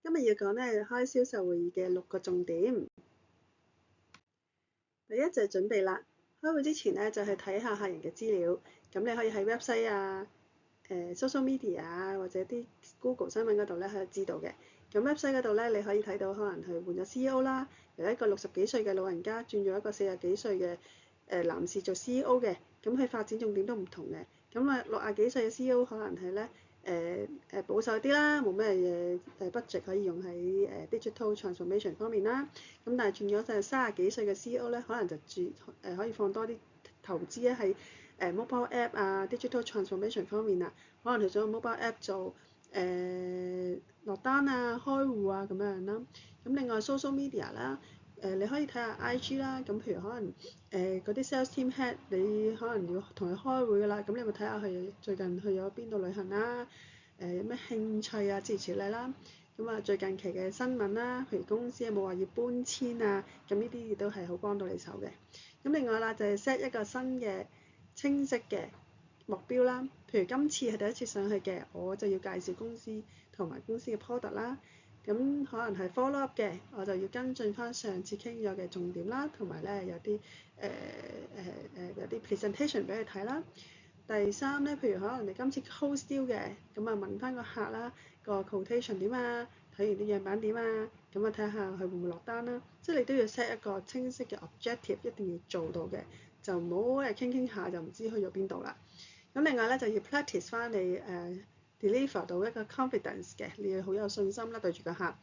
今日要講咧開銷售會議嘅6個重點。第一就係準備啦，開會之前咧就係睇下客人嘅資料，咁你可以喺 website 啊、social media 啊或者啲 Google 新聞嗰度咧可以知道嘅。咁 website 嗰度咧你可以睇到可能係換咗 CEO 啦，由一個60幾歲嘅老人家轉咗一個40幾歲嘅男士做 CEO 嘅，咁佢發展重點都唔同嘅。咁啊60幾歲嘅 CEO 可能係咧保守啲啦，冇咩嘢budget可以用喺digital transformation 方面啦。咁但係轉咗就係30幾歲嘅 CEO 咧，可能就可以放多啲投資咧喺mobile app 啊 digital transformation 方面啊，可能佢想用 mobile app 做落單啊、開戶啊咁樣啦。咁另外 social media 啦。你可以睇下 IG 啦，咁譬如可能嗰啲 sales team head，你可能要同佢開會㗎啦，咁你咪睇下佢最近去咗邊度旅行啦，有咩興趣啊諸如此類啦，咁啊最近期嘅新聞啦，譬如公司有冇話要搬遷啊，咁呢啲亦都係好幫到你手嘅。咁另外啦就係 set 一個新嘅清晰嘅目標啦，譬如今次係第一次上去嘅，我就要介紹公司同埋公司嘅 product 啦。咁可能係 follow up 嘅，我就要跟進翻上次傾咗嘅重點啦，同埋咧有啲有啲 presentation 俾佢睇啦。第三咧，譬如可能你今次 cold deal 嘅，咁啊問翻個客啦，個 quotation 點啊，睇完啲樣板點啊，咁啊睇下佢會唔會落單啦。即係你都要 set 一個清晰嘅 objective，一定要做到嘅，就唔好傾下就唔知去咗邊度啦。咁另外咧就要 practice 翻你deliver 到一個 confidence 嘅，你要好有信心啦對住個客。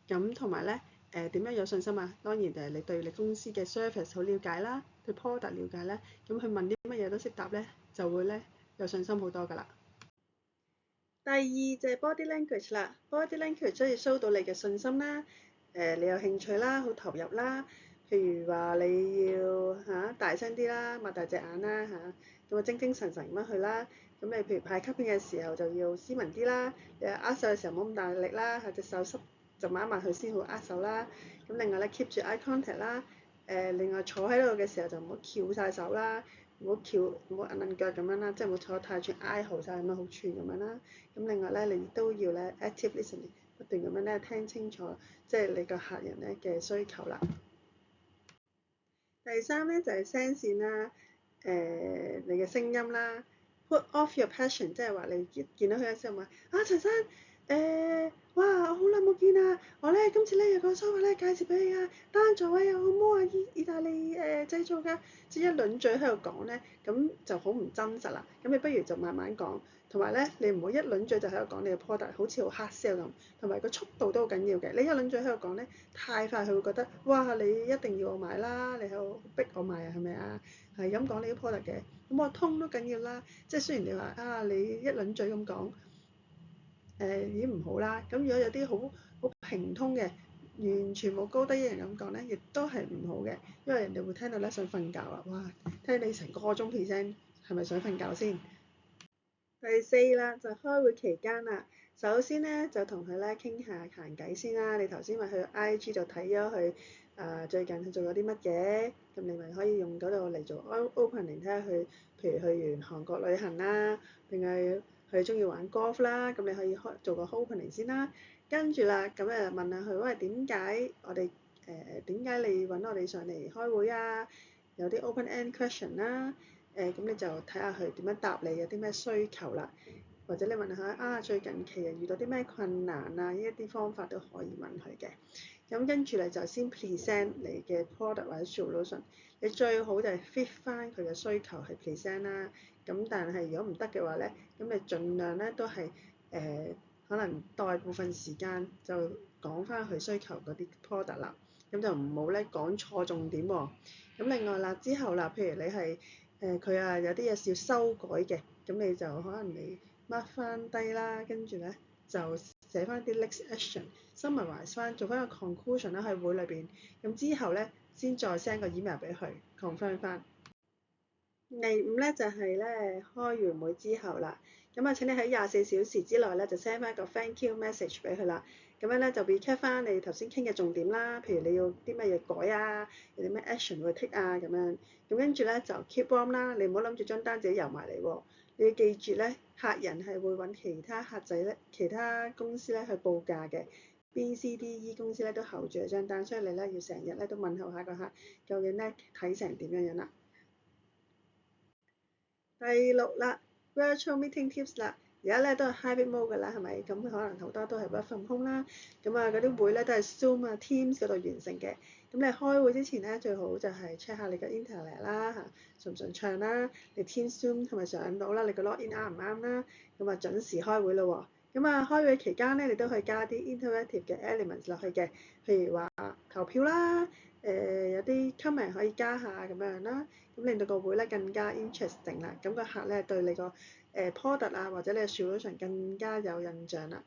咁同埋咧點樣有信心啊？當然就係你對你公司嘅 service 好了解啦，對 product 了解咧，咁佢問啲乜嘢都識答咧，就會咧有信心好多㗎啦。第二就係 body language 啦，body language 即係 show 到你嘅信心啦，你有興趣啦，好投入啦。譬如話你要大聲啲啦，擘大隻眼啦咁啊精精神神咁樣去啦。咁你譬如派卡片嘅時候就要斯文啲啦，握手嘅時候冇咁大力啦，隻手濕就抹一抹佢先好握手啦。咁另外咧 keep 住 eye contact 啦，另外坐喺度嘅時候就唔好翹晒手啦。唔好翹，唔好揞腳咁樣啦，即係唔好坐得太串挨後晒咁樣好串咁樣啦。咁另外咧，你都要咧 active listening，不斷咁樣咧聽清楚，即係你個客人咧嘅需求啦。第三咧就係聲線啦，你嘅聲音啦，put off your passion，即係話你見到佢嘅時候話陳生，哇我好耐冇見啦，我咧今次咧有個梳化咧介紹俾你啊，單座位啊，好摸啊，意大利製造㗎，即係一輪嘴喺度講咧，咁就好唔真實啦。咁你不如就慢慢講，同埋咧你唔好一輪嘴就喺度講你嘅 product，好似好 hard sell 咁，同埋個速度都好緊要嘅。你一輪嘴喺度講咧太快，佢會覺得哇你一定要我買啦，你喺度逼我買啊係咪啊？係咁講你啲 product 嘅，咁我通都緊要啦。即係雖然你話你一輪嘴咁講。已經唔好啦。咁如果有啲好平通嘅，完全冇高低嘅人咁講咧，亦都係唔好嘅，因為人哋會聽到咧想瞓覺啊！哇，聽你成個鐘 present，係咪想瞓覺先？第四啦，就開會期間啦，首先咧就同佢咧傾下閒偈先啦。你頭先咪去 IG 度睇咗佢最近佢做咗啲乜嘢，咁你咪可以用嗰度嚟做 opening，睇下佢譬如去完韓國旅行啦，定係佢中意玩 golf 啦，咁你可以做個 opening 先啦。跟住啦，咁問下佢喂，點解我哋點解你揾我哋上嚟開會啊？有啲 open end question 啦。咁你就睇下佢點樣答你，有啲咩需求啦，或者你問下最近期遇到啲咩困難啊，呢一啲方法都可以問佢嘅。咁跟住你就先 present 你嘅 product 或者 solution，你最好就係 fit 翻佢嘅需求去 present 啦。咁但係如果唔得嘅話咧，咁你盡量咧都係可能大部分時間就講翻佢需求嗰啲 product 啦。咁就唔好咧講錯重點喎。咁另外啦，之後啦，譬如你係佢有啲嘢要修改嘅，咁你就可能你 mark 翻低啦，跟住咧就寫翻啲 next action，summarize 翻，做翻個 conclusion 啦喺會裏邊。咁之後咧先再 send 個 email 俾佢 confirm 翻。第五咧就係咧開完會之後啦，咁請你喺24小時之內咧就 send 翻個 thank you message 俾佢啦。咁樣咧就 recap 翻你頭先傾嘅重點啦，譬如你要啲乜嘢改啊，有啲咩 action 會 take 啊咁樣。咁跟住咧就 keep warm 啦，你唔好諗住張單自己郵埋嚟喎，你要記住咧，客人係會揾其他客仔咧、其他公司咧去報價嘅。B、C、D、E 公司咧都候住張單，所以你咧要成日咧都問候下個客，究竟咧睇成點樣樣啦。第六啦，Virtual Meeting Tips 啦，而家咧都係 hybrid mode 㗎啦，係咪？咁可能好多都係 work from home 啦，咁啊嗰啲會咧都係 Zoom 啊 Teams 嗰度完成嘅。咁你開會之前咧最好就係 check 下你個 internet 啦嚇，順唔順暢啦，你 Teams Zoom 係咪上到啦？你個 login 啱唔啱啦？咁啊準時開會咯喎。咁啊開會期間咧，你都可以加啲 interactive 嘅 elements 落去嘅，譬如話投票啦，有啲 comment 可以加下咁樣啦。咁令到個會咧更加 interesting 啦，咁個客咧對你個product啊或者你嘅 solution 更加有印象啦。